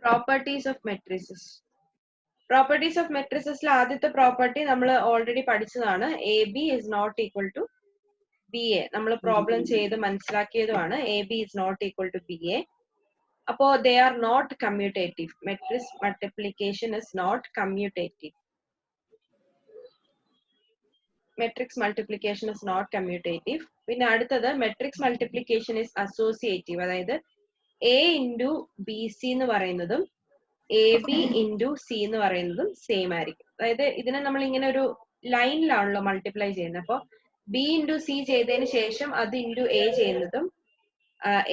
Properties of matrices. Properties of matrices ആദ്യത്തെ property നമ്മൾ already പഠിച്ചതാണ്. AB is not equal to BA. നമ്മൾ problem ചെയ്ത് മനസ്സിലാക്കിയതുമാണ്. AB is not equal to BA. അപ്പോൾ they are not commutative. Matrix multiplication is not commutative. Matrix multiplication is not commutative. പിന്നെ അടുത്തത് matrix multiplication is associative. അതായത് A into BC എന്ന് പറയുന്നതും AB into C എന്ന് പറയുന്നതും same ആയിരിക്കും. അതായത് ഇതിനെ നമ്മൾ ഇങ്ങനെ ഒരു ലൈനിലാണല്ലോ മൾട്ടിപ്ലൈ ചെയ്യുന്നത്. അപ്പോൾ B into C ചെയ്തതിന് ശേഷം അത് into A ചെയ്യുന്നതും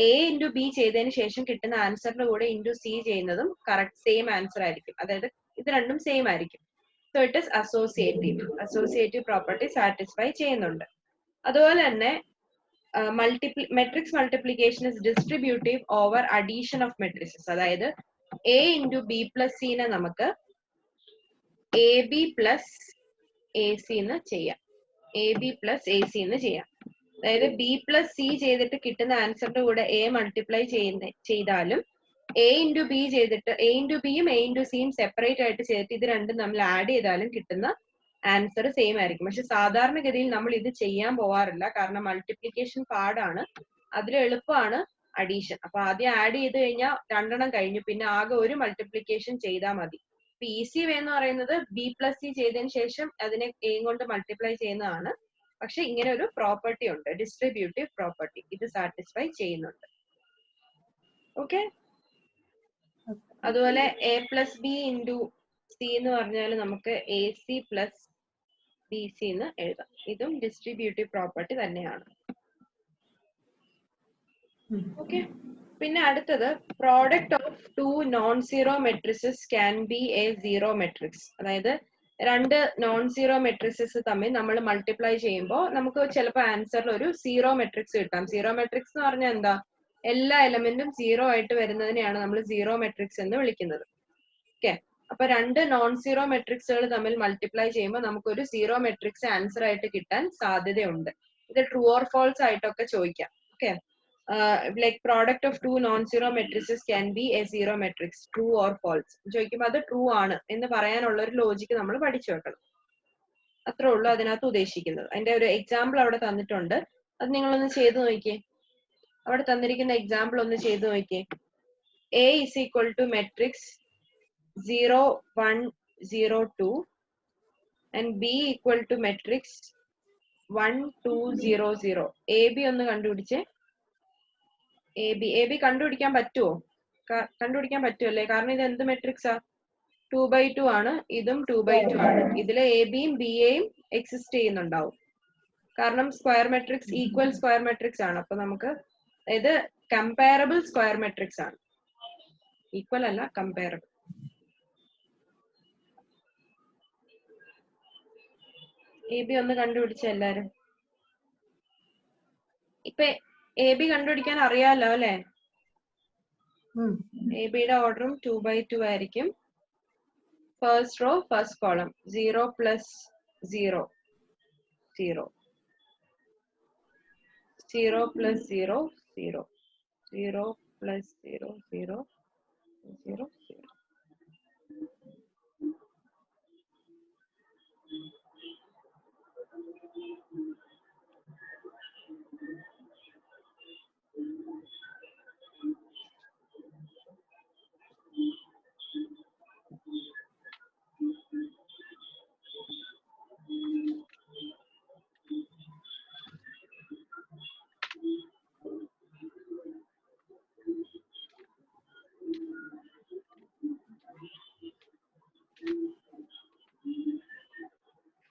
A into B ചെയ്തതിന് ശേഷം കിട്ടുന്ന ആൻസറിന്റെ കൂടെ into C ചെയ്യുന്നതും കറക്റ്റ് സെയിം ആൻസർ ആയിരിക്കും. അതായത് ഇത് രണ്ടും സെയിം ആയിരിക്കും. So it is associative. Associative property satisfy ചെയ്യുന്നുണ്ട്. അതുപോലെ തന്നെ matrix multiplication is distributive over addition of matrixes. അതായത് A into B plus C നെ നമുക്ക് AB plus AC എന്ന് ചെയ്യാം. AB plus AC എന്ന് ചെയ്യാം. അതായത് B plus C ചെയ്തിട്ട് കിട്ടുന്ന ആൻസറിന്റെ കൂടെ A മൾട്ടിപ്ലൈ ചെയ്താലും A into B ചെയ്തിട്ട് A into Bയും A into Cയും സെപ്പറേറ്റ് ആയിട്ട് ചെയ്തിട്ട് ഇത് രണ്ടും നമ്മൾ ആഡ് ചെയ്താലും കിട്ടുന്ന ആൻസർ സെയിം ആയിരിക്കും. പക്ഷെ സാധാരണഗതിയിൽ നമ്മൾ ഇത് ചെയ്യാൻ പോവാറില്ല. കാരണം മൾട്ടിപ്ലിക്കേഷൻ പാടാണ്. അതിൽ എളുപ്പമാണ് അഡീഷൻ. അപ്പൊ ആദ്യം ആഡ് ചെയ്ത് കഴിഞ്ഞാൽ രണ്ടെണ്ണം കഴിഞ്ഞു, പിന്നെ ആകെ ഒരു മൾട്ടിപ്ലിക്കേഷൻ ചെയ്താൽ മതി. ഇപ്പൊ ഈസി വേ എന്ന് പറയുന്നത് B plus C ചെയ്തതിന് ശേഷം അതിനെ A കൊണ്ട് മൾട്ടിപ്ലൈ ചെയ്യുന്നതാണ്. പക്ഷെ ഇങ്ങനെ ഒരു പ്രോപ്പർട്ടി ഉണ്ട്, ഡിസ്ട്രിബ്യൂട്ടീവ് പ്രോപ്പർട്ടി. ഇത് സാറ്റിസ്ഫൈ ചെയ്യുന്നുണ്ട്. ഓക്കെ. അതുപോലെ A plus B into C എന്ന് പറഞ്ഞാൽ നമുക്ക് AC plus BC എന്ന് എഴുതാം. ഇതും ഡിസ്ട്രിബ്യൂട്ടീവ് പ്രോപ്പർട്ടി തന്നെയാണ്. ഓക്കെ. പിന്നെ അടുത്തത് product of two non zero matrices can be A zero matrix. അതായത് രണ്ട് നോൺ സീറോ മെട്രിസസ് തമ്മിൽ നമ്മൾ മൾട്ടിപ്ലൈ ചെയ്യുമ്പോൾ നമുക്ക് ചിലപ്പോൾ ആൻസറിൽ ഒരു സീറോ മെട്രിക്സ് കിട്ടാം. സീറോ മെട്രിക്സ് എന്ന് പറഞ്ഞാൽ എന്താ? എല്ലാ എലമെന്റും സീറോ ആയിട്ട് വരുന്നതിനെയാണ് നമ്മൾ സീറോ മെട്രിക്സ് എന്ന് വിളിക്കുന്നത്. ഓക്കെ. അപ്പൊ രണ്ട് നോൺ സീറോ മെട്രിക്സുകൾ തമ്മിൽ മൾട്ടിപ്ലൈ ചെയ്യുമ്പോൾ നമുക്കൊരു സീറോ മെട്രിക്സ് ആൻസർ ആയിട്ട് കിട്ടാൻ സാധ്യതയുണ്ട്. ഇത് ട്രൂ ഓർ ഫോൾസ് ആയിട്ടൊക്കെ ചോദിക്കാം. Okay. Like product of two non-zero matrices can be a zero matrix, true or false. ചോദിക്കുമ്പോൾ അത് ട്രൂ ആണ് എന്ന് പറയാനുള്ള ഒരു ലോജിക്ക് നമ്മൾ പഠിച്ചു വെക്കണം. അത്രേ ഉള്ളൂ അതിനകത്ത് ഉദ്ദേശിക്കുന്നത്. അതിന്റെ ഒരു എക്സാമ്പിൾ അവിടെ തന്നിട്ടുണ്ട്, അത് നിങ്ങളൊന്ന് ചെയ്ത് നോക്കിയേ. അവിടെ തന്നിരിക്കുന്ന എക്സാമ്പിൾ ഒന്ന് ചെയ്ത് നോക്കിയേ. A is equal to matrix 0 1 0 2 and B equal to matrix 1 2 0 0. AB ഒന്ന് കണ്ടുപിടിച്ചേ. എ ബി കണ്ടുപിടിക്കാൻ പറ്റുമോ? കണ്ടുപിടിക്കാൻ പറ്റുമല്ലേ? കാരണം ഇത് എന്ത് മെട്രിക്സാ? 2/2 ആണ്. ഇതും 2/2 ആണ്. ഇതിലെ എ ബിയും ബി എയും എക്സിസ്റ്റ് ചെയ്യുന്നുണ്ടാവും. കാരണം square matrix equal square matrix ആണ്. അപ്പൊ നമുക്ക് ഇത് കമ്പയറബിൾ സ്ക്വയർ മെട്രിക്സ് ആണ്. ഈക്വൽ അല്ല, കമ്പയറബിൾ. എ ബി ഒന്ന് കണ്ടുപിടിച്ച എല്ലാരും. ഇപ്പൊ എ ബി കണ്ടുപിടിക്കാൻ അറിയാലോ അല്ലെ? എ ബിയുടെ ഓർഡറും 2/2 ആയിരിക്കും. First row first column 0 plus 0 0 0 plus 0 0 0 plus 0 0 0 0.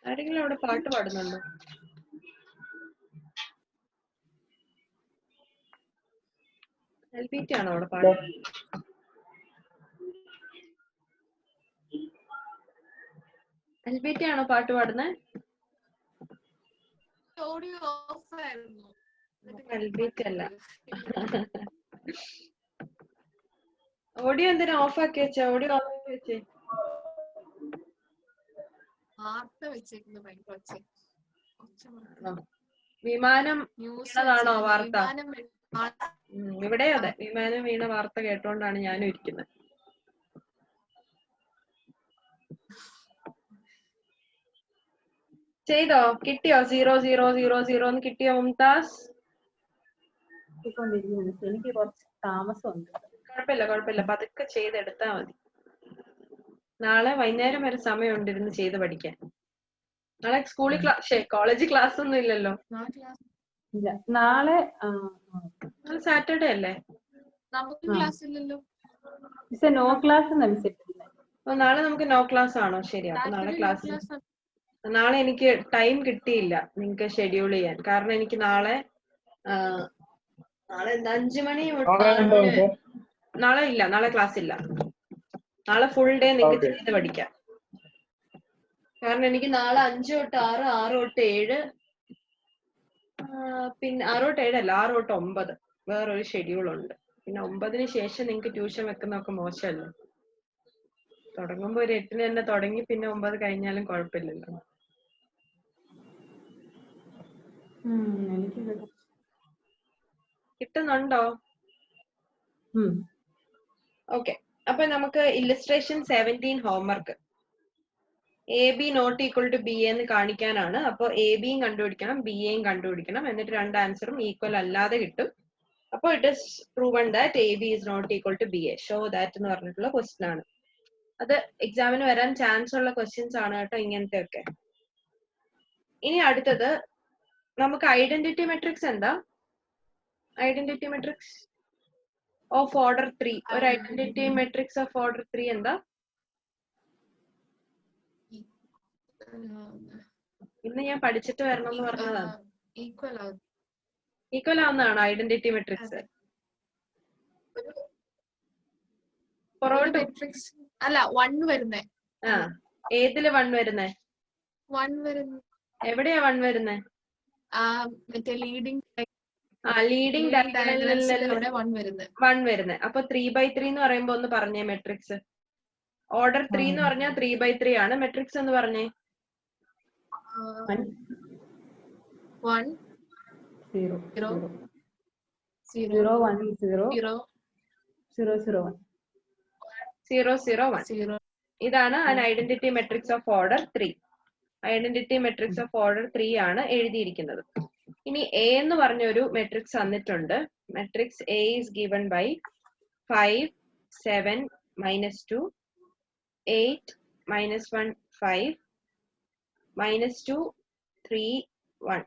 ആരെങ്കിലും അവിടെ പാട്ട് പാടുന്നുണ്ടോ? എൽബിറ്റി ആണോ അവിടെ പാട്ട്? എൽബിറ്റി ആണോ പാട്ട് പാടുന്നത്? എൽബിറ്റി അല്ല. ഓഡിയോ എന്തിനാ ഓഫ് ആക്കി വെച്ചേ? ഓഡിയോ ഓഫ് ആക്കി വെച്ചേ. വിമാനം വീണതാണോ വാർത്ത? ഇവിടെ അതെ, വിമാനം വീണ വാർത്ത കേട്ടോണ്ടാണ് ഞാനും ഇരിക്കുന്നത്. ചെയ്തോ? കിട്ടിയോ? 0 0 0 0 എന്ന് കിട്ടിയോ മുംതാസ്? എനിക്ക് കുറച്ച് താമസമുണ്ട്. കുഴപ്പമില്ല, പതുക്കെ ചെയ്തെടുത്താ മതി. നാളെ വൈകുന്നേരം വരെ സമയമുണ്ട് ഇരുന്ന് ചെയ്ത് പഠിക്കാൻ. നാളെ സ്കൂളിൽ കോളേജ് ക്ലാസ് ഒന്നും ഇല്ലല്ലോ. ഇല്ല, നാളെ സാറ്റർഡേ അല്ലേ? നമുക്ക് ക്ലാസ് ഇല്ലല്ലോ. നോ ക്ലാസ് നാളെ നമുക്ക് നോ ക്ലാസ് ആണോ? ശരി, അപ്പൊ നാളെ ക്ലാസ്. നാളെ എനിക്ക് ടൈം കിട്ടിയില്ല നിങ്ങൾക്ക് ഷെഡ്യൂൾ ചെയ്യാൻ. കാരണം എനിക്ക് നാളെ 5 മണി നാളെ ഇല്ല, നാളെ ക്ലാസ് ഇല്ല. നാളെ ഫുൾ ഡേ നിങ്ങൾക്ക് ചെയ്ത് പഠിക്കാം. കാരണം എനിക്ക് നാളെ 5 തൊട്ട് 6, 6 തൊട്ട് 7, പിന്നെ 6 തൊട്ട് 7 അല്ല, 6 തൊട്ട് 9 വേറൊരു ഷെഡ്യൂൾ ഉണ്ട്. പിന്നെ 9-ന് ശേഷം നിങ്ങൾക്ക് ട്യൂഷൻ വെക്കുന്നതൊക്കെ മോശമല്ലേ? തുടങ്ങുമ്പോ ഒരു 8-ന് തന്നെ തുടങ്ങി പിന്നെ 9 കഴിഞ്ഞാലും കുഴപ്പമില്ലല്ലോ. കിട്ടുന്നുണ്ടോ? ഓക്കെ, അപ്പൊ നമുക്ക് illustration 17 homework. A B not equal to B എന്ന് കാണിക്കാനാണ്. അപ്പൊ എ ബിയും കണ്ടുപിടിക്കണം, ബി എയും കണ്ടുപിടിക്കണം. എന്നിട്ട് രണ്ട് ആൻസറും ഈക്വൽ അല്ലാതെ കിട്ടും. അപ്പൊ it is proven that A B is not equal to B A. Show that എന്ന് പറഞ്ഞിട്ടുള്ള ക്വസ്റ്റ്യൻ ആണ്. അത് എക്സാമിന് വരാൻ ചാൻസ് ഉള്ള ക്വസ്റ്റ്യൻസ് ആണ് കേട്ടോ, ഇങ്ങനത്തെ ഒക്കെ. ഇനി അടുത്തത് നമുക്ക് ഐഡന്റിറ്റി മെട്രിക്സ് എന്താ? Identity matrix of order 3. ഒരു ഐഡന്റിറ്റി മെട്രിക്സ് ഓഫ് ഓർഡർ 3 എന്താ? ഇന്ന് ഞാൻ പഠിച്ചിട്ട് വരണം എന്ന് പറഞ്ഞതാണ്. ഈക്വൽ ആവുന്നതാണോ ഐഡന്റിറ്റി മെട്രിക്സ്? അല്ല, 1 വരുന്നേ. ഏതില് 1 വരുന്നേ? എവിടെയാ 1 വരുന്നേ? മറ്റേ ലീഡിംഗ് ഡയഗണലിൽ 1 വരുന്നേ. അപ്പൊ 3/3 എന്ന് പറയുമ്പോ ഒന്ന് പറഞ്ഞേ മെട്രിക്സ്. ഓർഡർ 3 എന്ന് പറഞ്ഞാൽ 3/3 ആണ്. മെട്രിക്സ് എന്ന് പറഞ്ഞേ. 1 0 0 0 1 0 0 0 0 1 0 0 1. ഇതാണ് an identity matrix of order 3. Identity matrix of order 3 ആണ് എഴുതിയിരിക്കുന്നത്. ഇനി എ എന്ന് പറഞ്ഞൊരു മെട്രിക്സ് തന്നിട്ടുണ്ട്. Matrix A is given by 5 7 -2 8 -1 5 -2 3 1.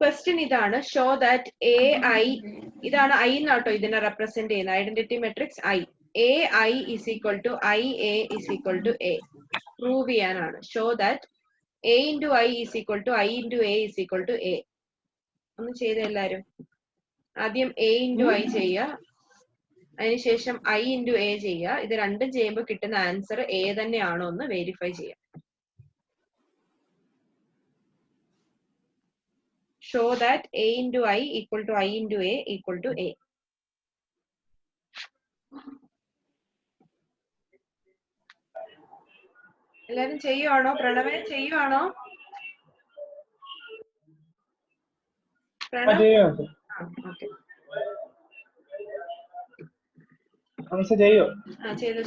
Question ഇതാണ്, ഷോ ദാറ്റ് എ ഐ, ഇതാണ് ഐ എന്നാട്ടോ ഇതിനെ റെപ്രസെന്റ് ചെയ്യുന്നത്. Identity matrix I. A I is equal to I A is equal to A. Prove ചെയ്യാനാണ്. Show that A into I is equal to I into A is equal to A. ഒന്ന് ചെയ്ത എല്ലാരും. ആദ്യം A into I ചെയ്യുക, അതിനുശേഷം I into A ചെയ്യുക. ഇത് രണ്ടും ചെയ്യുമ്പോൾ കിട്ടുന്ന ആൻസർ എ തന്നെയാണോ എന്ന് വെരിഫൈ ചെയ്യാം. Show that a into I equal to I into a equal to a. എല്ലാരും ചെയ്യുവാണോ? പ്രണവേ ചെയ്യുവാണോ? ചെയ്തു.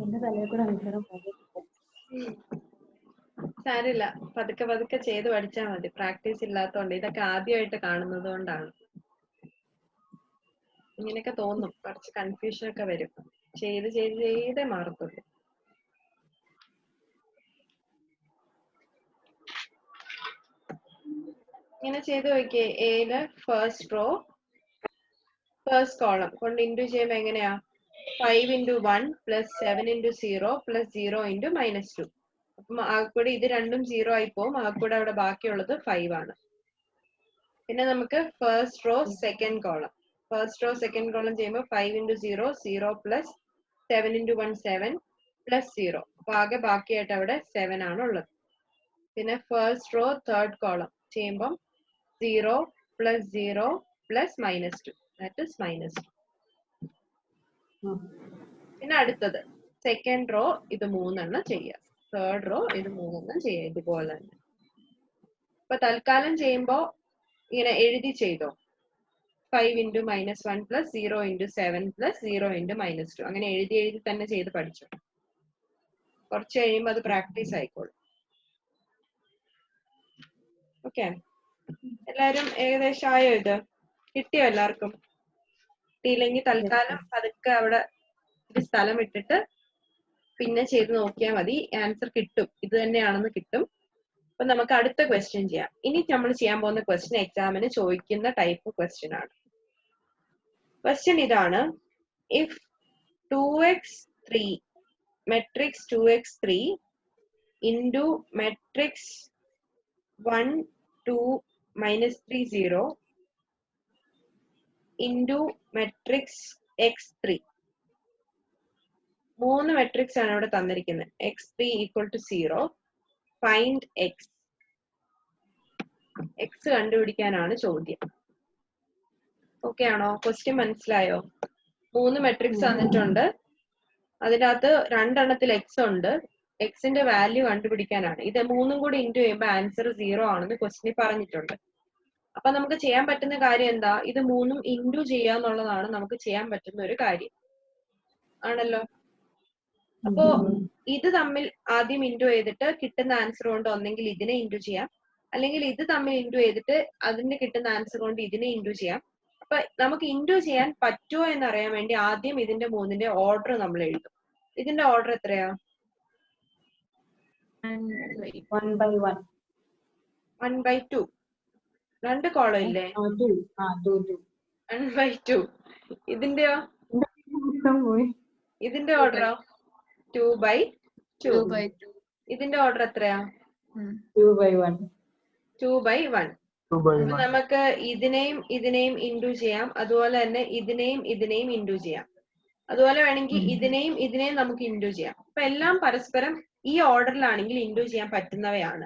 എന്റെ തലയിൽ കൂടെ മിക്കവാറും പോകും. സാരില്ല, പതുക്കെ പതുക്കെ ചെയ്ത് പഠിച്ചാൽ മതി. പ്രാക്ടീസ് ഇല്ലാത്തതുകൊണ്ട്, ഇതൊക്കെ ആദ്യമായിട്ട് കാണുന്നത് കൊണ്ടാണ് ഇങ്ങനെയൊക്കെ തോന്നും. കുറച്ച് കൺഫ്യൂഷൻ ഒക്കെ വരും. ചെയ്ത് ചെയ്ത് ചെയ്തേ മാറത്തുള്ളൂ. ഇങ്ങനെ ചെയ്ത് നോക്കിയേ. എയില് ഫസ്റ്റ് റോ ഫസ്റ്റ് കോളം കൊണ്ട് ഇൻറ്റു ചെയ്യുമ്പോൾ എങ്ങനെയാ? 5 into 1 plus 7 into 0 plus 0 into -2. അപ്പം ആകെക്കൂടെ ഇത് രണ്ടും 0 ആയി പോകും. ആകെക്കൂടെ അവിടെ ബാക്കിയുള്ളത് 5 ആണ്. പിന്നെ നമുക്ക് ഫസ്റ്റ് റോ സെക്കൻഡ് കോളം ചെയ്യുമ്പോൾ 5 into 0 0 plus 7 into 1 7 plus 0. അപ്പൊ ആകെ ബാക്കിയായിട്ട് അവിടെ 7 ആണ് ഉള്ളത്. പിന്നെ ഫസ്റ്റ് റോ തേർഡ് കോളം ചെയ്യുമ്പോൾ 0 plus 0 plus -2. That is -2. പിന്നെ അടുത്തത് സെക്കൻഡ് റോ ഇത് 3 ചെയ്യുക. തേർഡ് റോ ഇത് 3 ചെയ്യുക. ഇതുപോലെ തന്നെ. അപ്പൊ തൽക്കാലം ചെയ്യുമ്പോ ഇങ്ങനെ എഴുതി ചെയ്തോ. 5 into -1 plus 0 into 7 plus 0 into -2. അങ്ങനെ എഴുതി എഴുതി തന്നെ ചെയ്ത് പഠിച്ചു. കുറച്ച് കഴിയുമ്പോൾ അത് പ്രാക്ടീസ് ആയിക്കോളും. ഓക്കെ, എല്ലാരും ഏകദേശം ആയോ? ഇത് കിട്ടിയോ എല്ലാവർക്കും? കിട്ടിയില്ലെങ്കിൽ തൽക്കാലം പതുക്കെ അവിടെ ഒരു സ്ഥലം ഇട്ടിട്ട് പിന്നെ ചെയ്ത് നോക്കിയാൽ മതി. ആൻസർ കിട്ടും. ഇത് തന്നെയാണെന്ന് കിട്ടും. അപ്പൊ നമുക്ക് അടുത്ത ക്വസ്റ്റ്യൻ ചെയ്യാം. ഇനി നമ്മൾ ചെയ്യാൻ പോകുന്ന ക്വസ്റ്റ്യൻ എക്സാമിന് ചോദിക്കുന്ന ടൈപ്പ് ക്വസ്റ്റ്യൻ ആണ്. ക്വസ്റ്റ്യൻ ഇതാണ്: if 2x3 matrix 2x3 into matrix 1 2 -3 0 into matrix x3. 3 matrix ആണ് ഇവിടെ തന്നിരിക്കുന്നത്. x3 equal to 0. Find x. x കണ്ടുപിടിക്കാനാണ് ചോദ്യം. ഓക്കെ ആണോ? ക്വസ്റ്റ്യൻ മനസ്സിലായോ? 3 മെട്രിക്സ് തന്നിട്ടുണ്ട്. അതിനകത്ത് 2 എണ്ണത്തിൽ x ഉണ്ട്. എക്സിന്റെ വാല്യൂ കണ്ടുപിടിക്കാനാണ്. ഇത് 3 കൂടി ഇൻറ്റു ചെയ്യുമ്പോൾ ആൻസർ 0 ആണെന്ന് ക്വസ്റ്റ്യൻ പറഞ്ഞിട്ടുണ്ട്. അപ്പൊ നമുക്ക് ചെയ്യാൻ പറ്റുന്ന കാര്യം എന്താ? ഇത് 3 ഇൻറ്റു ചെയ്യാന്നുള്ളതാണ് നമുക്ക് ചെയ്യാൻ പറ്റുന്ന ഒരു കാര്യം ആണല്ലോ. അപ്പോ ഇത് തമ്മിൽ ആദ്യം ഇൻറ്റു ചെയ്തിട്ട് കിട്ടുന്ന ആൻസർ കൊണ്ട് ഒന്നെങ്കിൽ ഇതിനെ ഇൻറ്റു ചെയ്യാം, അല്ലെങ്കിൽ ഇത് തമ്മിൽ ഇൻറ്റു ചെയ്തിട്ട് അതിന് കിട്ടുന്ന ആൻസർ കൊണ്ട് ഇതിനെ ഇൻറ്റു ചെയ്യാം. അപ്പൊ നമുക്ക് ഇൻറ്റു ചെയ്യാൻ പറ്റുമോ എന്നറിയാൻ വേണ്ടി ആദ്യം ഇതിന്റെ 3ന്റെ ഓർഡർ നമ്മൾ എഴുതും. ഇതിന്റെ ഓർഡർ എത്രയാ? 1/2. 2 കോളം ഇല്ലേ? 1/2. ഇതിന്റെയോ? ഇതിന്റെ ഓർഡറോ? 2/2. ഇതിന്റെ ഓർഡർ എത്രയാ? 2/1. അപ്പൊ നമുക്ക് ഇതിനെയും ഇതിനെയും ഇൻറ്റു ചെയ്യാം, അതുപോലെ തന്നെ ഇതിനെയും ഇതിനെയും ഇൻറ്റു ചെയ്യാം, അതുപോലെ വേണമെങ്കിൽ ഇതിനെയും ഇതിനെയും നമുക്ക് ഇൻറ്റു ചെയ്യാം. അപ്പൊ എല്ലാം പരസ്പരം ഈ ഓർഡറിലാണെങ്കിൽ ഇൻറ്റു ചെയ്യാൻ പറ്റുന്നവയാണ്.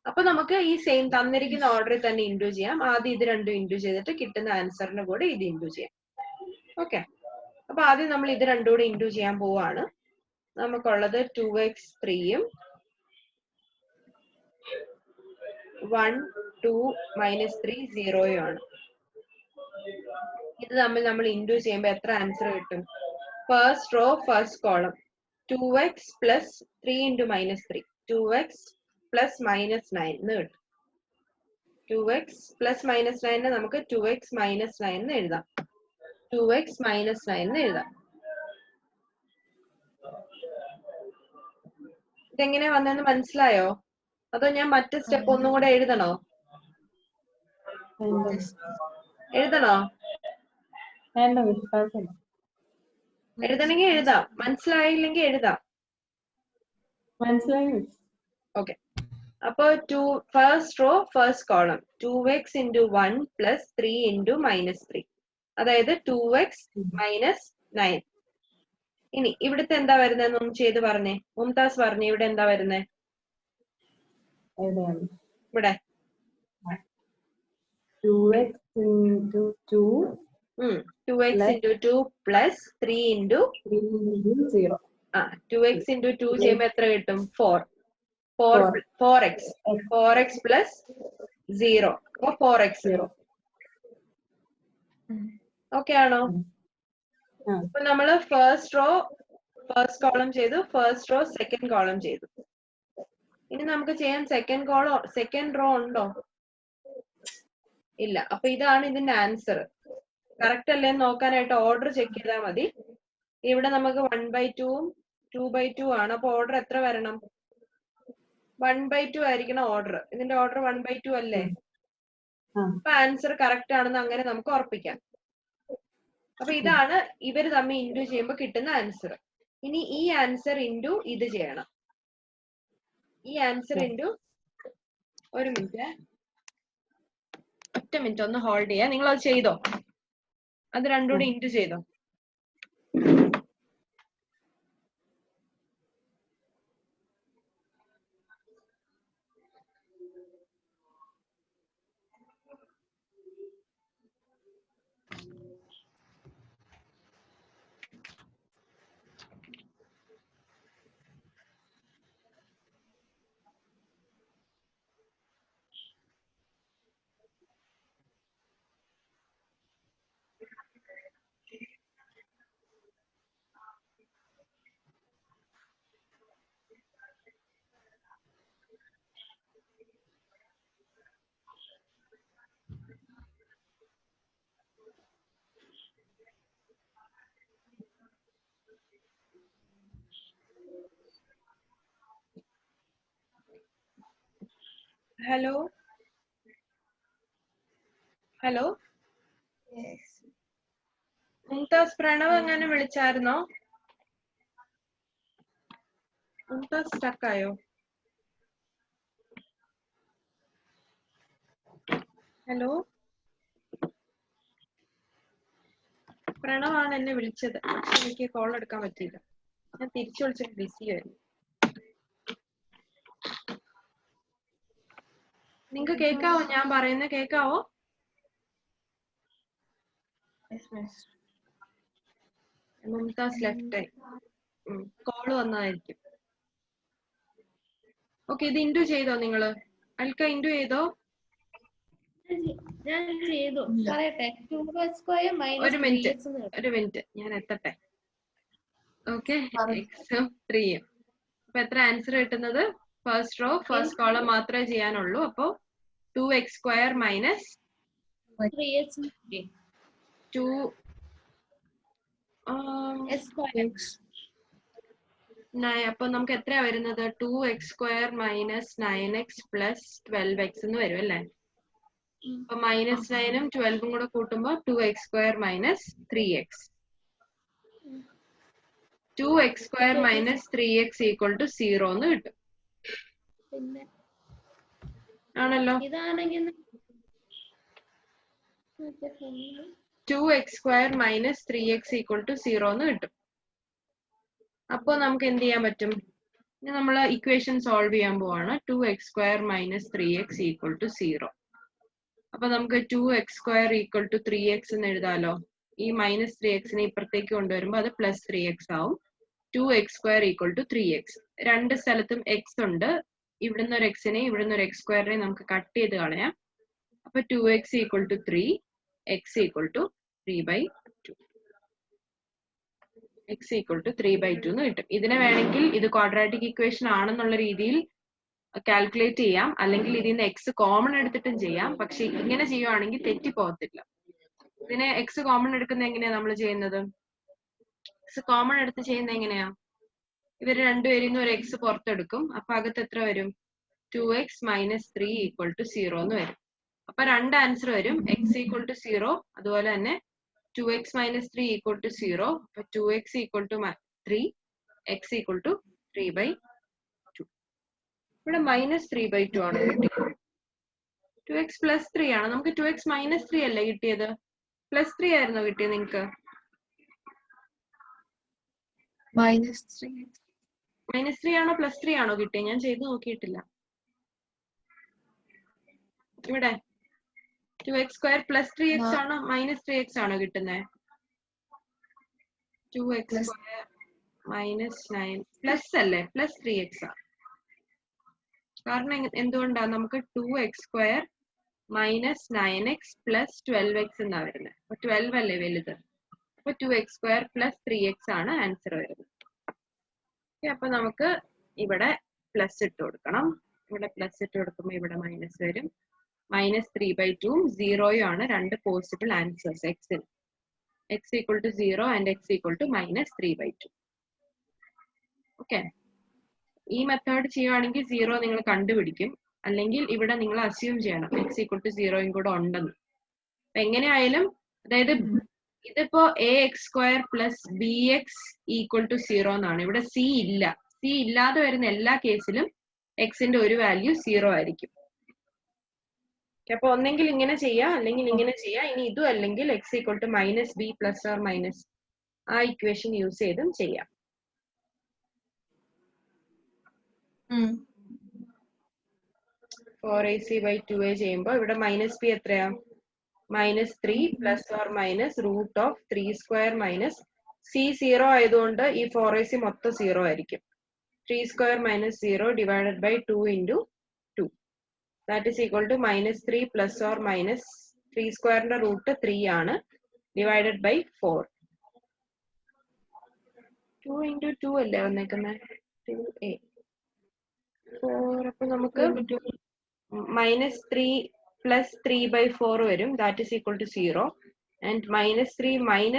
അപ്പൊ നമുക്ക് ഈ സെയിം തന്നിരിക്കുന്ന ഓർഡറിൽ തന്നെ ഇൻറ്റു ചെയ്യാം. ആദ്യം ഇത് രണ്ടും ഇൻറ്റു ചെയ്തിട്ട് കിട്ടുന്ന ആൻസറിന്റെ കൂടെ ഇത് ഇൻറ്റു ചെയ്യാം. ഓക്കെ, അപ്പൊ ആദ്യം നമ്മൾ ഇത് രണ്ടും കൂടെ ഇൻറ്റു ചെയ്യാൻ പോവാണ്. നമുക്കുള്ളത് 2x3 1 2 -3 0 ആണ്. ഇത് തമ്മിൽ നമ്മൾ ഇൻറ്റു ചെയ്യുമ്പോൾ എത്ര ആൻസർ കിട്ടും? First row first column 2x plus 3 into -3. 2x plus -9 എന്ന് കിട്ടും. 2x plus -9 നമുക്ക് 2x -9 എന്ന് എഴുതാം. 2x -9 എന്ന് എഴുതാം. ഇതെങ്ങനെ വന്നെന്ന് മനസ്സിലായോ? അതോ ഞാൻ മറ്റു സ്റ്റെപ്പ് ഒന്നും കൂടെ എഴുതണോ? എഴുതണമെങ്കിൽ എഴുതാം, മനസ്സിലായില്ലെങ്കിൽ എഴുതാം. ഓക്കെ, അപ്പൊ first row first column 2x into 1 plus 3 into -3, അതായത് 2x -9. ഇനി ഇവിടുത്തെ എന്താ വരുന്നതെന്ന് ഒന്ന് ചെയ്ത് പറഞ്ഞേ. മുംതാസ് പറഞ്ഞേ, ഇവിടെ എന്താ വരുന്നേ? ഇവിടെ 2x into 2 plus 3 into 0. 2x into 2 ചെയ്യുമ്പോ എത്ര കിട്ടും? 4x plus 0. അപ്പൊ 4x. ഓക്കെ ആണോ? അപ്പൊ നമ്മള് ഫസ്റ്റ് റോ ഫസ്റ്റ് കോളം ചെയ്തു, ഫസ്റ്റ് റോ സെക്കൻഡ് കോളം ചെയ്തു. ഇനി നമുക്ക് ചെയ്യാൻ സെക്കൻഡ് റോ ഉണ്ടോ? ഇല്ല. അപ്പൊ ഇതാണ് ഇതിന്റെ ആൻസർ. കറക്റ്റ് അല്ലേന്ന് നോക്കാനായിട്ട് ഓർഡർ ചെക്ക് ചെയ്താൽ മതി. ഇവിടെ നമുക്ക് 1/2 2/2 ആണ്. അപ്പൊ ഓർഡർ എത്ര വരണം? 1/2 ആയിരിക്കണം ഓർഡർ. ഇതിന്റെ ഓർഡർ 1/2 അല്ലേ? അപ്പൊ ആൻസർ കറക്റ്റ് ആണെന്ന് അങ്ങനെ നമുക്ക് ഉറപ്പിക്കാം. അപ്പൊ ഇതാണ് ഇവര് തമ്മിൽ ഇൻഡു ചെയ്യുമ്പോൾ കിട്ടുന്ന ആൻസർ. ഇനി ഈ ആൻസർ ഇൻഡു ഇത് ചെയ്യണം. ഈ ആൻസർ ഇൻഡു ഒരു മിനിറ്റ്, ഒറ്റ മിനിറ്റ് ഒന്ന് ഹോൾഡ് ചെയ്യാം. നിങ്ങൾ അത് ചെയ്തോ? അത് രണ്ടും കൂടി ഇൻറ്റു ചെയ്തോ? ഹലോ ഹലോ, മുംതാസ് പ്രണവ് എങ്ങനെ വിളിച്ചായിരുന്നോ? മുംതാസ് സ്റ്റക്കായോ? ഹലോ, പ്രണവാണ് എന്നെ വിളിച്ചത്. പക്ഷെ എനിക്ക് കോൾ എടുക്കാൻ പറ്റിയില്ല. ഞാൻ തിരിച്ചു വിളിച്ചിട്ട് ബിസി ആയിരുന്നു. നിങ്ങക്ക് കേക്കാവോ? ഞാൻ പറയുന്നത് കേക്കാവോ? മുംതാസ് ലെഫ്റ്റ് ആയി. കോള് വന്നതായിരിക്കും. ഓക്കെ, ഇത് ഇൻഡു ചെയ്തോ നിങ്ങള്? അൽക്ക ഇൻഡു ചെയ്തോ? ഒരു മിനിറ്റ് ഞാൻ എത്തട്ടെ. ഓക്കെ, എക്സും 3യും. അപ്പൊ എത്ര ആൻസർ കിട്ടുന്നത്? ഫസ്റ്റ് റോ ഫസ്റ്റ് കോളം മാത്രമേ ചെയ്യാനുള്ളൂ. അപ്പൊ 2x² മൈനസ് 2 അപ്പൊ നമുക്ക് എത്രയാ വരുന്നത്? 2x² minus 9x plus 12x എന്ന് വരും അല്ലേ? അപ്പൊ -9ഉം 12ഉം കൂടെ കൂട്ടുമ്പോ 2x² minus 3x. 2x² minus 3x equal to 0 എന്ന് കിട്ടും. ആണല്ലോ? 2x² minus 3x equal to 0 എന്ന് കിട്ടും. അപ്പൊ നമുക്ക് എന്ത് ചെയ്യാൻ പറ്റും? ഇനി നമ്മൾ ഇക്വേഷൻ സോൾവ് ചെയ്യാൻ പോവാണ്. 2x² minus 3x equal to 0. അപ്പൊ നമുക്ക് 2x² ഈക്വൽ ടു 3x എന്ന് എഴുതാലോ. ഈ മൈനസ് 3xനെ ഇപ്പുറത്തേക്ക് കൊണ്ടുവരുമ്പോ അത് പ്ലസ് 3x ആവും. 2x² equal to 3x. രണ്ട് സ്ഥലത്തും x ഉണ്ട്. ഇവിടുന്ന് ഒരു xനെ ഇവിടുന്ന് ഒരു x² നമുക്ക് കട്ട് ചെയ്ത് കളയാം. അപ്പൊ 2x equal to 3, x equal to 3/2. x equal to 3/2 എന്ന് കിട്ടും. ഇതിനെ വേണമെങ്കിൽ ഇത് ക്വാഡ്രാറ്റിക് ഇക്വേഷൻ ആണെന്നുള്ള രീതിയിൽ കാൽക്കുലേറ്റ് ചെയ്യാം, അല്ലെങ്കിൽ ഇതിൽ നിന്ന് x കോമൺ എടുത്തിട്ടും ചെയ്യാം. പക്ഷെ ഇങ്ങനെ ചെയ്യുവാണെങ്കിൽ തെറ്റി പോകത്തില്ല. ഇതിനെ x കോമൺ എടുക്കുന്ന എങ്ങനെയാ നമ്മൾ ചെയ്യുന്നത്? x കോമൺ എടുത്ത് ചെയ്യുന്നത് എങ്ങനെയാ? ഇവര് രണ്ടുപേരിൽ നിന്ന് ഒരു x പുറത്തെടുക്കും. അപ്പൊ അകത്ത് എത്ര വരും? 2x മൈനസ് 3 ഈക്വൽ ടു 0 എന്ന് വരും. അപ്പൊ രണ്ട് ആൻസർ വരും, x ഈക്വൽ ടു 0, അതുപോലെ തന്നെ 2x മൈനസ് 3 ഈക്വൽ ടു 0. അപ്പൊ 2x equal to 3, x equal to 3/2. ഇവിടെ മൈനസ് 3/2 ആണ് കിട്ടിയത്. 2x പ്ലസ് 3 ആണ്. നമുക്ക് 2x മൈനസ് 3 അല്ലേ കിട്ടിയത്? പ്ലസ് 3 ആയിരുന്നോ കിട്ടിയത് നിങ്ങക്ക്? മൈനസ് 3 ആണോ പ്ലസ് 3 ആണോ കിട്ടിയത്? ഞാൻ ചെയ്ത് നോക്കിയിട്ടില്ല. ഇവിടെ 2x² പ്ലസ് 3x ആണോ മൈനസ് 3x ആണോ കിട്ടുന്നത്? 2x² മൈനസ് 9 പ്ലസ് അല്ലേ? പ്ലസ് 3x ആണ്. കാരണം എന്തുകൊണ്ടാ? നമുക്ക് 2x² minus 9x plus 12x എന്നാ വരുന്നത്. അപ്പൊ 12 അല്ലേ വലുത്. അപ്പൊ 2x² പ്ലസ് 3x ആണ് ആൻസർ വരുന്നത്. ഓക്കെ, അപ്പൊ നമുക്ക് ഇവിടെ പ്ലസ് ഇട്ട് കൊടുക്കണം. ഇവിടെ പ്ലസ് ഇട്ട് കൊടുക്കുമ്പോൾ ഇവിടെ മൈനസ് വരും. -3/2 0 ആണ് രണ്ട് പോസിബിൾ ആൻസേഴ്സ് എക്സിന്. x equal to 0 and x equal to -3/2. Okay, ഈ മെത്തേഡ് ചെയ്യുവാണെങ്കിൽ 0 നിങ്ങൾ കണ്ടുപിടിക്കും. അല്ലെങ്കിൽ ഇവിടെ നിങ്ങൾ അസ്യൂം ചെയ്യണം x equal to 0 കൂടെ ഉണ്ടെന്ന്. അപ്പൊ എങ്ങനെയായാലും, അതായത് ഇതിപ്പോ ax² + bx = 0 എന്നാണ്. ഇവിടെ c ഇല്ല. c ഇല്ലാതെ വരുന്ന എല്ലാ കേസിലും എക്സിന്റെ ഒരു വാല്യൂ 0 ആയിരിക്കും. അപ്പൊ ഒന്നെങ്കിൽ ഇങ്ങനെ ചെയ്യാം, അല്ലെങ്കിൽ ഇങ്ങനെ ചെയ്യാം. ഇനി ഇതും അല്ലെങ്കിൽ x equal to -b ± ആ ഇക്വേഷൻ യൂസ് ചെയ്തും ചെയ്യാം. 4ac/2a ചെയ്യുമ്പോൾ ഇവിടെ -b എത്രയാ? -3 ± √3² - c 0 ആയതുകൊണ്ട് ഈ 4ac മൊത്തം 0 ആയിരിക്കും. 3² - 0 / 2 × 2. That is equal to -3 ± 3² root 3 ആണ് ഡിവൈഡഡ് ബൈ 4. 2 × 2 അല്ലേ വന്നേക്കുന്നത്? 2a 4. അപ്പൊ നമുക്ക് -3 + 3/4 വരും. That is equal to 0. And -3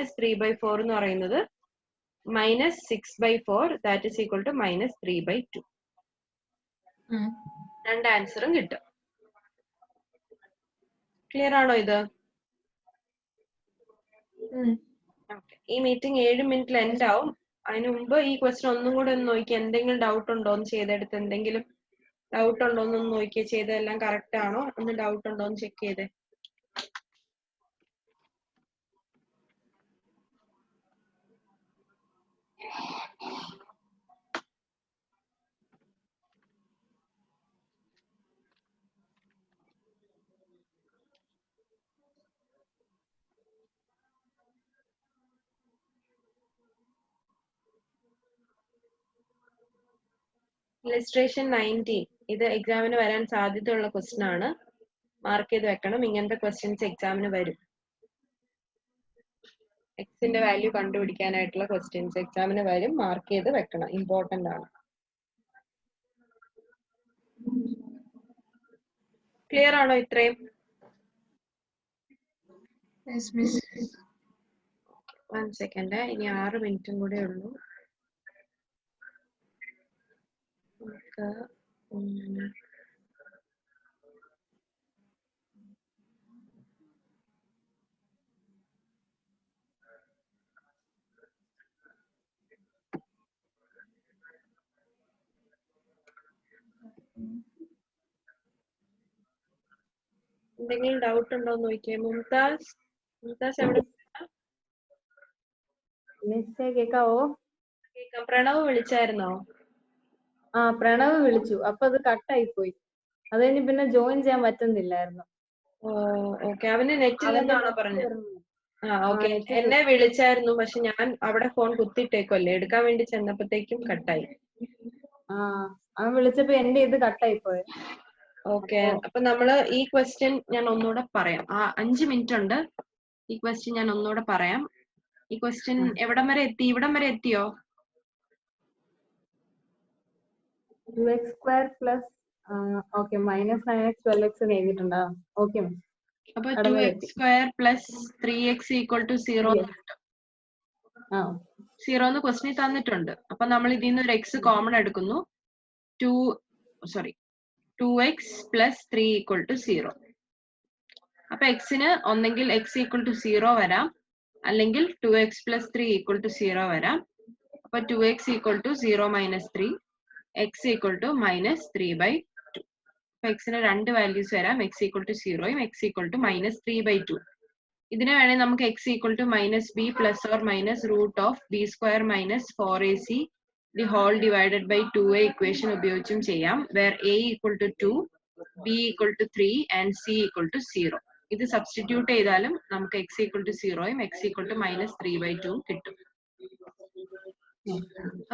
- 3/4 എന്ന് പറയുന്നത് -6/4. That is equal to -3/2. രണ്ട് ആൻസറും കിട്ടും. ക്ലിയർ ആണോ ഇത്? ഈ മീറ്റിംഗ് 7 മിനിറ്റിൽ എൻഡ് ആവും. അതിന് മുമ്പ് ഈ ക്വസ്റ്റ്യൻ ഒന്നും കൂടെ ഒന്ന് നോക്കി, എന്തെങ്കിലും ഡൗട്ട് ഉണ്ടോ എന്ന് ചെയ്തെടുത്ത്, എന്തെങ്കിലും ഡൗട്ട് ഉണ്ടോ എന്നൊന്ന് നോക്കിയേ. ചെയ്തെല്ലാം കറക്റ്റ് ആണോ ഒന്ന് ഡൗട്ട് ഉണ്ടോ എന്ന് ചെക്ക് ചെയ്തേ. ഇലസ്ട്രേഷൻ 19 ഇത് എക്സാമിന് വരാൻ സാധ്യതയുള്ള ക്വസ്റ്റ്യൻ ആണ്. മാർക്ക് ചെയ്ത് വെക്കണം. ഇങ്ങനത്തെ ക്വസ്റ്റ്യൻസ് എക്സാമിന് വരും. എക്സിന്റെ വാല്യൂ കണ്ടുപിടിക്കാനായിട്ടുള്ള ക്വസ്റ്റ്യൻസ് എക്സാമിന് വരും. മാർക്ക് ചെയ്ത് വെക്കണം. ഇമ്പോർട്ടന്റ് ആണ്. ക്ലിയർ ആണോ ഇത്രയും? 1 സെക്കൻഡ്. ഇനി 6 മിനിറ്റും കൂടെ ഉള്ളൂ. എന്തെങ്കിലും ഡൗട്ട് ഉണ്ടോ എന്ന് നോക്കിയേ. മുംതാസ് എവിടെ? കേക്കാവോ? കേക്കാം. പ്രണവ് വിളിച്ചായിരുന്നോ? ആ, പ്രണവ് വിളിച്ചു. അപ്പൊ അത് കട്ടായി പോയി. അത് കഴിഞ്ഞ് പിന്നെ ജോയിൻ ചെയ്യാൻ പറ്റുന്നില്ലായിരുന്നു. ഓക്കെ. അവന് നെറ്റ് ഇല്ലെന്നാണോ പറഞ്ഞത്? ഓക്കെ. net എന്നെ വിളിച്ചായിരുന്നു. പക്ഷെ ഞാൻ അവിടെ ഫോൺ കുത്തിയിട്ടേക്കല്ലേ, എടുക്കാൻ വേണ്ടി ചെന്നപ്പോഴത്തേക്കും കട്ടായി. അവൻ വിളിച്ചപ്പോ എന്റെ ഇത് കട്ടായി പോയി. ഓക്കെ. അപ്പൊ നമ്മള് ഈ ക്വസ്റ്റ്യൻ ഞാൻ ഒന്നുകൂടെ പറയാം. 5 മിനിറ്റ് ഉണ്ട്. ഈ ക്വസ്റ്റ്യൻ ഞാൻ ഒന്നുകൂടെ പറയാം. ഈ ക്വസ്റ്റ്യൻ എവിടം വരെ എത്തി? ഇവിടം വരെ എത്തിയോ? 2x² ഓക്കെ -9x 12x എന്ന് എഴുതിയിട്ടുണ്ടോ? ഓക്കെ. അപ്പൊ 2x² + 3x = 0 കിട്ടും. 0 എന്ന് ക്വസ്റ്റ്യൻ തന്നിട്ടുണ്ട്. അപ്പൊ നമ്മൾ ഇതിൽ നിന്ന് ഒരു x കോമൺ എടുക്കുന്നു. 2x + 3 = 0. അപ്പൊ എക്സിന് ഒന്നെങ്കിൽ x = 0 വരാം, അല്ലെങ്കിൽ 2x + 3 = 0 വരാം. അപ്പൊ 2x = 0 - 3, x = -3/2. അപ്പൊ എക്സിന് രണ്ട് വാല്യൂസ് വരാം. x = 0യും x = -3/2. ഇതിനെ വേണമെങ്കിൽ നമുക്ക് x = -b ± √b² - 4ac / 2a equation ഉപയോഗിച്ചും ചെയ്യാം. where a = 2, b = 3 and c = 0. ഇത് സബ്സ്റ്റിറ്റ്യൂട്ട് ചെയ്താലും നമുക്ക് x = 0യും x = -3/2 കിട്ടും.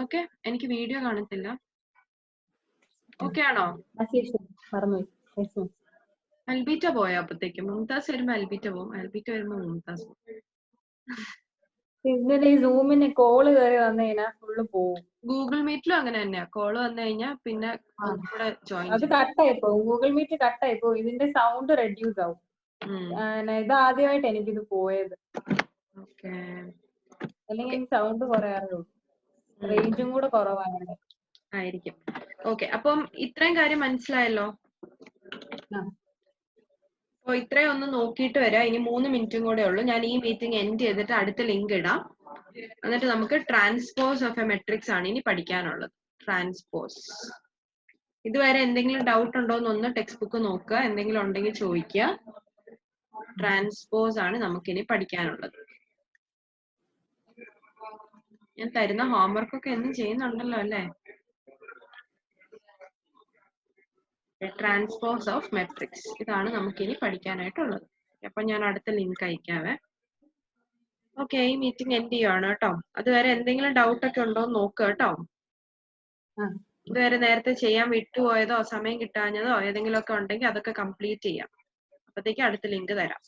ഓക്കെ. എനിക്ക് വീഡിയോ കാണത്തില്ല. ഓക്കെ ആണോ? അൽബീറ്റ പോയോ? അപ്പത്തേക്കും മുംതാസ് വരുമ്പോ അൽബീറ്റ പോകും. അൽബീറ്റ വരുമ്പോ മുംതാസ് പോകും. ഇന്നലെ ഈ സൂമിന് കോള് കയറി വന്നു കഴിഞ്ഞാൽ ഫുള്ള് പോവും. ഗൂഗിൾ മീറ്റിലും അങ്ങനെ തന്നെയാ. കോള് വന്നു കഴിഞ്ഞാൽ പിന്നെ ഒന്നുകൂടെ ജോയിൻ അത് കട്ടായി പോകും. ഗൂഗിൾ മീറ്റ് കട്ടായി പോകും. ഇതിന്റെ സൗണ്ട് റെഡ്യൂസ് ആവും. ഇത് ആദ്യമായിട്ട് എനിക്കിത് പോയത്. അല്ലെങ്കിൽ സൗണ്ട് കുറയാറുള്ളൂ. റേഞ്ചും കൂടെ കുറവാണ് ആയിരിക്കും. ഓക്കെ, അപ്പം ഇത്രയും കാര്യം മനസ്സിലായല്ലോ. അപ്പൊ ഇത്രയും ഒന്ന് നോക്കിയിട്ട് വരാം. ഇനി 3 മിനിറ്റും കൂടെ ഉള്ളൂ. ഞാൻ ഈ മീറ്റിംഗ് എൻഡ് ചെയ്തിട്ട് അടുത്ത ലിങ്ക് ഇടാം. എന്നിട്ട് നമുക്ക് ട്രാൻസ്പോസ് ഓഫ് എ മെട്രിക്സ് ആണ് ഇനി പഠിക്കാനുള്ളത്. ട്രാൻസ്പോസ്. ഇതുവരെ എന്തെങ്കിലും ഡൗട്ട് ഉണ്ടോ എന്നൊന്ന് ടെക്സ്റ്റ് ബുക്ക് നോക്കുക. എന്തെങ്കിലും ഉണ്ടെങ്കിൽ ചോദിക്കുക. ട്രാൻസ്പോസ് ആണ് നമുക്കിനി പഠിക്കാനുള്ളത്. ഞാൻ തരുന്ന ഹോംവർക്ക് ഒക്കെ എന്നും ചെയ്യുന്നുണ്ടല്ലോ അല്ലേ? ട്രാൻസ്പോസ് ഓഫ് മെട്രിക്സ് ഇതാണ് നമുക്കിനി പഠിക്കാനായിട്ടുള്ളത്. അപ്പൊ ഞാൻ അടുത്ത ലിങ്ക് അയക്കാവേ. ഓക്കെ, ഈ മീറ്റിംഗ് എൻഡ് ചെയ്യുവാണ് കേട്ടോ. അതുവരെ എന്തെങ്കിലും ഡൗട്ട് ഒക്കെ ഉണ്ടോ എന്ന് നോക്കുക കേട്ടോ. ഇതുവരെ നേരത്തെ ചെയ്യാൻ വിട്ടുപോയതോ സമയം കിട്ടാഞ്ഞതോ ഏതെങ്കിലും ഒക്കെ ഉണ്ടെങ്കിൽ അതൊക്കെ കംപ്ലീറ്റ് ചെയ്യാം. അപ്പത്തേക്ക് അടുത്ത ലിങ്ക് തരാം.